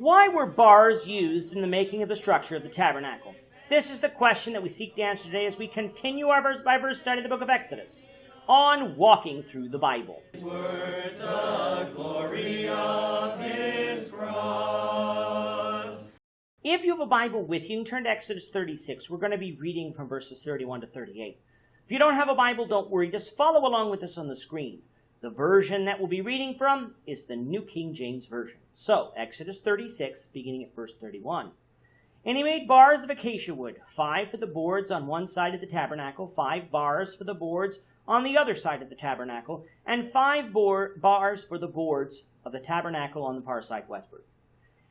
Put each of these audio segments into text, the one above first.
Why were bars used in the making of the structure of the tabernacle? This is the question that we seek to answer today as we continue our verse-by-verse study of the book of Exodus on walking through the Bible. Word the glory of his cross. If you have a Bible with you, you can turn to Exodus 36. We're going to be reading from verses 31 to 38. If you don't have a Bible, don't worry. Just follow along with us on the screen. The version that we'll be reading from is the New King James Version. So, Exodus 36, beginning at verse 31. And he made bars of acacia wood, 5 for the boards on one side of the tabernacle, 5 bars for the boards on the other side of the tabernacle, and 5 bars for the boards of the tabernacle on the far side westward.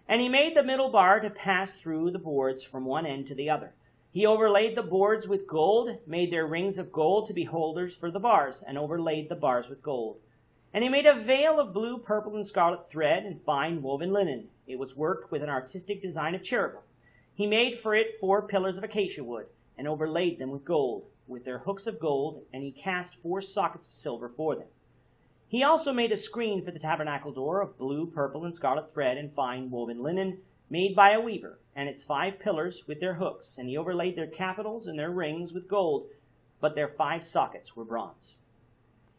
And he made the middle bar to pass through the boards from one end to the other. He overlaid the boards with gold, made their rings of gold to be holders for the bars, and overlaid the bars with gold. And he made a veil of blue, purple, and scarlet thread and fine woven linen. It was worked with an artistic design of cherubim. He made for it 4 pillars of acacia wood, and overlaid them with gold, with their hooks of gold, and he cast 4 sockets of silver for them. He also made a screen for the tabernacle door of blue, purple, and scarlet thread and fine woven linen, made by a weaver, and its 5 pillars with their hooks, and he overlaid their capitals and their rings with gold, but their 5 sockets were bronze.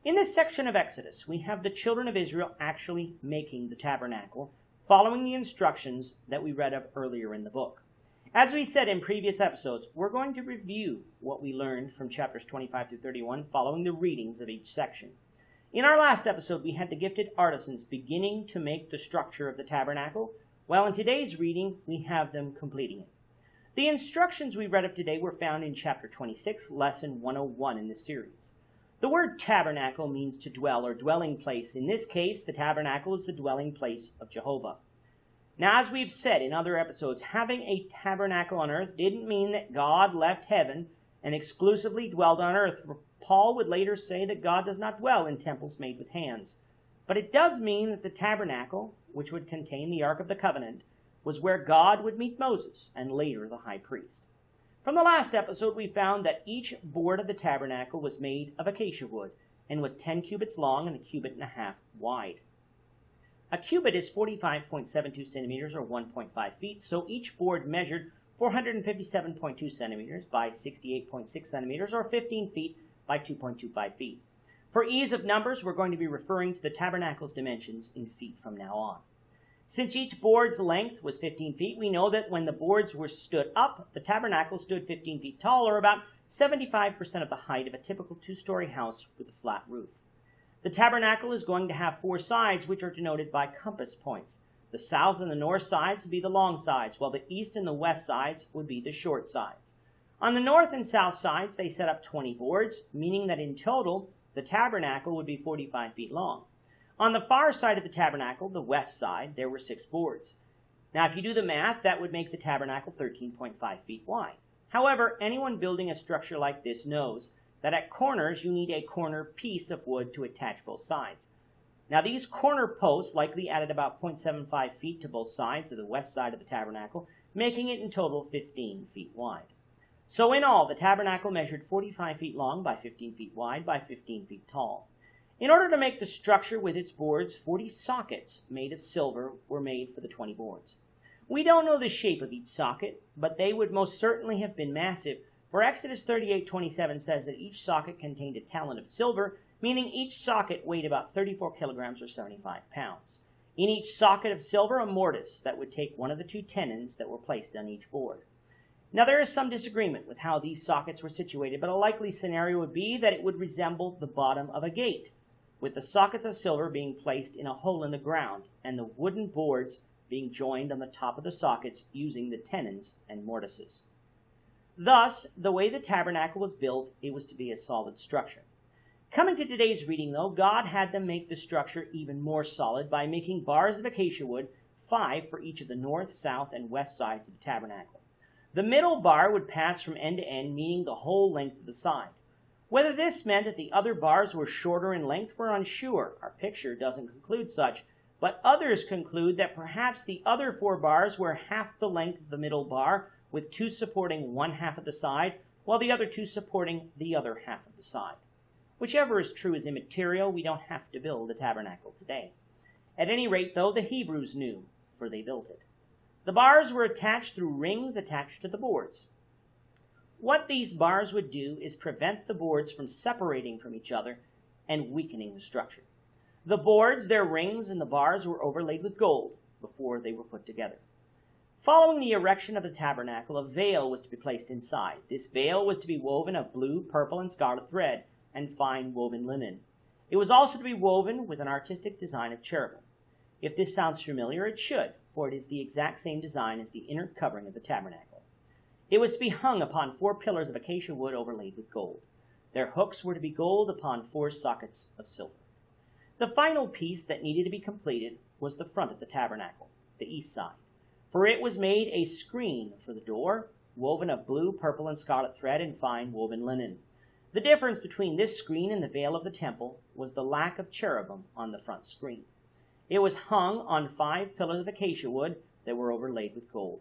In this section of Exodus, we have the children of Israel actually making the tabernacle, following the instructions that we read of earlier in the book. As we said in previous episodes, we're going to review what we learned from chapters 25 through 31 following the readings of each section. In our last episode, we had the gifted artisans beginning to make the structure of the tabernacle, while in today's reading, we have them completing it. The instructions we read of today were found in chapter 26, lesson 101 in this series. The word tabernacle means to dwell or dwelling place. In this case, the tabernacle is the dwelling place of Jehovah. Now, as we've said in other episodes, having a tabernacle on earth didn't mean that God left heaven and exclusively dwelled on earth. Paul would later say that God does not dwell in temples made with hands. But it does mean that the tabernacle, which would contain the Ark of the Covenant, was where God would meet Moses and later the high priest. From the last episode, we found that each board of the tabernacle was made of acacia wood and was 10 cubits long and 1.5 cubits wide. A cubit is 45.72 centimeters or 1.5 feet, so each board measured 457.2 centimeters by 68.6 centimeters or 15 feet by 2.25 feet. For ease of numbers, we're going to be referring to the tabernacle's dimensions in feet from now on. Since each board's length was 15 feet, we know that when the boards were stood up, the tabernacle stood 15 feet tall, or about 75% of the height of a typical 2-story house with a flat roof. The tabernacle is going to have 4 sides, which are denoted by compass points. The south and the north sides would be the long sides, while the east and the west sides would be the short sides. On the north and south sides, they set up 20 boards, meaning that in total, the tabernacle would be 45 feet long. On the far side of the tabernacle, the west side, there were 6 boards. Now, if you do the math, that would make the tabernacle 13.5 feet wide. However, anyone building a structure like this knows that at corners, you need a corner piece of wood to attach both sides. Now, these corner posts likely added about 0.75 feet to both sides of the west side of the tabernacle, making it in total 15 feet wide. So in all, the tabernacle measured 45 feet long by 15 feet wide by 15 feet tall. In order to make the structure with its boards, 40 sockets made of silver were made for the 20 boards. We don't know the shape of each socket, but they would most certainly have been massive, for Exodus 38:27 says that each socket contained a talent of silver, meaning each socket weighed about 34 kilograms or 75 pounds. In each socket of silver, a mortise that would take one of the 2 tenons that were placed on each board. Now, there is some disagreement with how these sockets were situated, but a likely scenario would be that it would resemble the bottom of a gate, with the sockets of silver being placed in a hole in the ground and the wooden boards being joined on the top of the sockets using the tenons and mortises. Thus, the way the tabernacle was built, it was to be a solid structure. Coming to today's reading, though, God had them make the structure even more solid by making bars of acacia wood, 5 for each of the north, south, and west sides of the tabernacle. The middle bar would pass from end to end, meaning the whole length of the side. Whether this meant that the other bars were shorter in length, we're unsure. Our picture doesn't conclude such, but others conclude that perhaps the other 4 bars were half the length of the middle bar, with 2 supporting one half of the side, while the other 2 supporting the other half of the side. Whichever is true is immaterial. We don't have to build a tabernacle today. At any rate, though, the Hebrews knew, for they built it. The bars were attached through rings attached to the boards. What these bars would do is prevent the boards from separating from each other and weakening the structure. The boards, their rings, and the bars were overlaid with gold before they were put together. Following the erection of the tabernacle, a veil was to be placed inside. This veil was to be woven of blue, purple, and scarlet thread and fine woven linen. It was also to be woven with an artistic design of cherubim. If this sounds familiar, it should, for it is the exact same design as the inner covering of the tabernacle. It was to be hung upon 4 pillars of acacia wood overlaid with gold. Their hooks were to be gold upon 4 sockets of silver. The final piece that needed to be completed was the front of the tabernacle, the east side, for it was made a screen for the door, woven of blue, purple, and scarlet thread and fine woven linen. The difference between this screen and the veil of the temple was the lack of cherubim on the front screen. It was hung on 5 pillars of acacia wood that were overlaid with gold.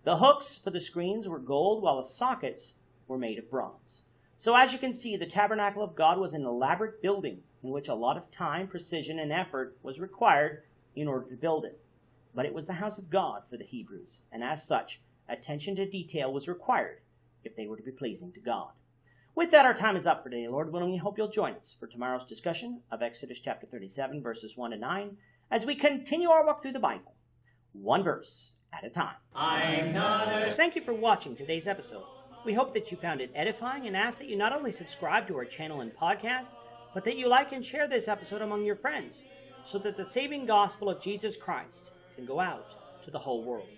The hooks for the screens were gold, while the sockets were made of bronze. So as you can see, the tabernacle of God was an elaborate building in which a lot of time, precision, and effort was required in order to build it. But it was the house of God for the Hebrews, and as such, attention to detail was required if they were to be pleasing to God. With that, our time is up for today. Lord willing, we hope you'll join us for tomorrow's discussion of Exodus chapter 37, verses 1 to 9, as we continue our walk through the Bible, one verse at a time. Thank you for watching today's episode. We hope that you found it edifying and ask that you not only subscribe to our channel and podcast, but that you like and share this episode among your friends, so that the saving gospel of Jesus Christ can go out to the whole world.